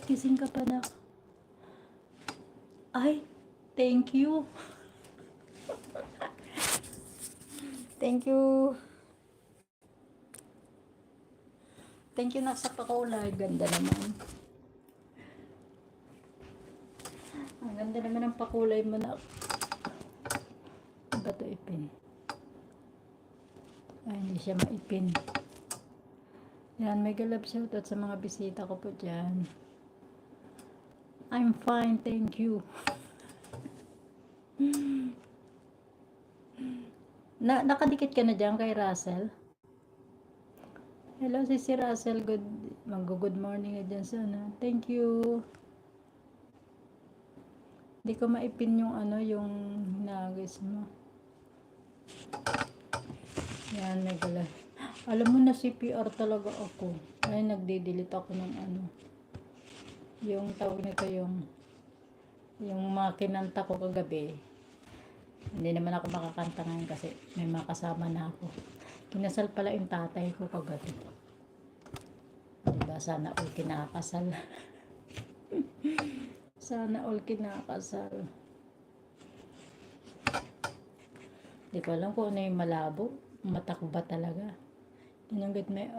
Gising ka pa na. Ay, thank you. Thank you. Thank you na sa pakulay. Ganda naman. Ang ganda naman ng pakulay mo na. Ba ito ipin? Ay, hindi siya maipin. Yan, mega love shoutout sa mga bisita ko po dyan. I'm fine, thank you. Nakadikit ka na dyan kay Russell? Hello, si Russell. Good morning dyan sana. Thank you. Hindi ko maipin yung yung nagis mo. Yan, nagala. Alam mo na CPR talaga ako. Ay, nagde-delete ako ng yung tawag nito yung mga kinanta ko kagabi. Hindi naman ako makakanta ngayon kasi may makasama na ako. Kinasal pala yung tatay ko kagabi. Diba? Sana all kinakasal. Sana all kinakasal. Di ko alam kung ano yung malabo. Matakba talaga. Inunggit may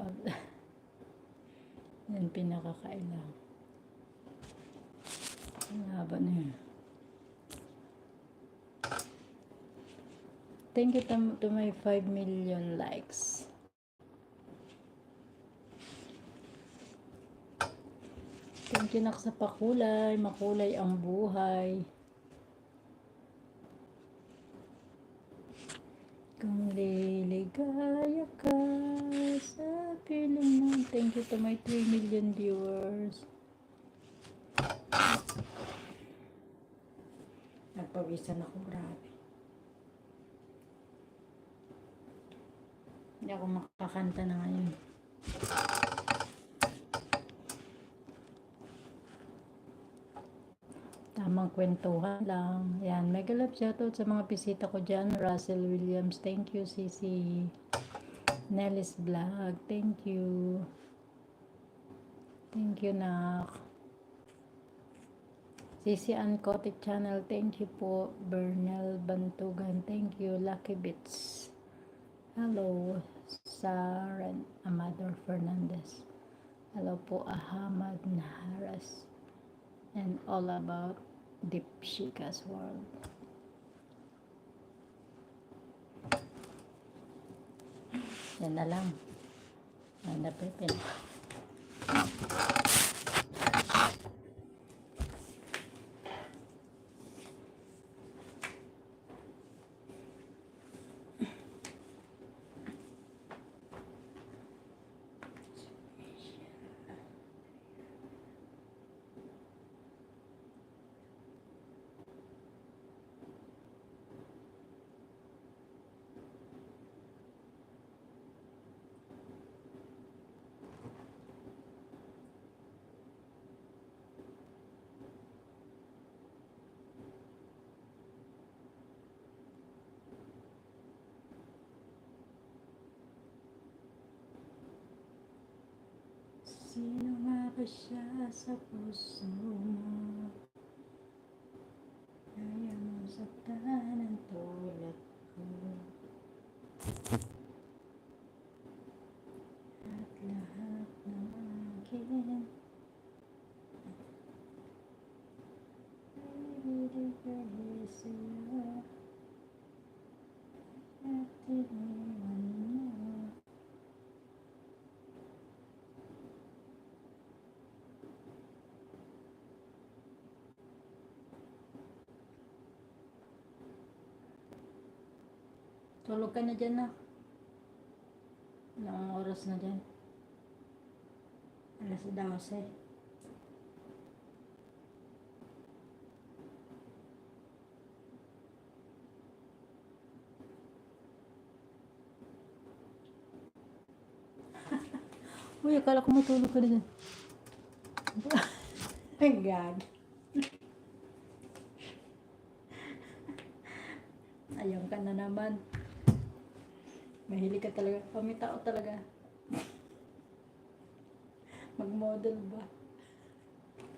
yan pinakakailang. Ang haba na yun. Thank you to my 5 million likes. Thank you sa pakulay. Makulay ang buhay. Kung liligaya ka sa piling ng. Thank you to my 3 million viewers. Nagpawisan ako, grabe. Hindi ako makakanta na ngayon. Tamang kwentuhan lang. Yan, mega love shoutout sa mga bisita ko dyan. Russell Williams, thank you. Sisi Nelly's Vlog, thank you. Thank you, Nak. Sisi Ancotic Channel, thank you po. Bernal Bantugan, thank you. Lucky Bits, hello. Saren Amador Fernandez, hello po. Ahmad Naharas, and all about Deep Shika's World. Yan na lang. Ano pipin? Sino nga ba siya sa puso mo? Kaya mo saktan ang tulad ko. At lahat ng akin ay binigay sa'yo. At iniwan mo. Tulog ka na dyan, na. Ilang oras na dyan? Alas 12. Uy, akala ko matulog ka na dyan. Ay, God. Ayaw ka na naman. Mahilig ka talaga. Pami tao talaga. Mag-model ba?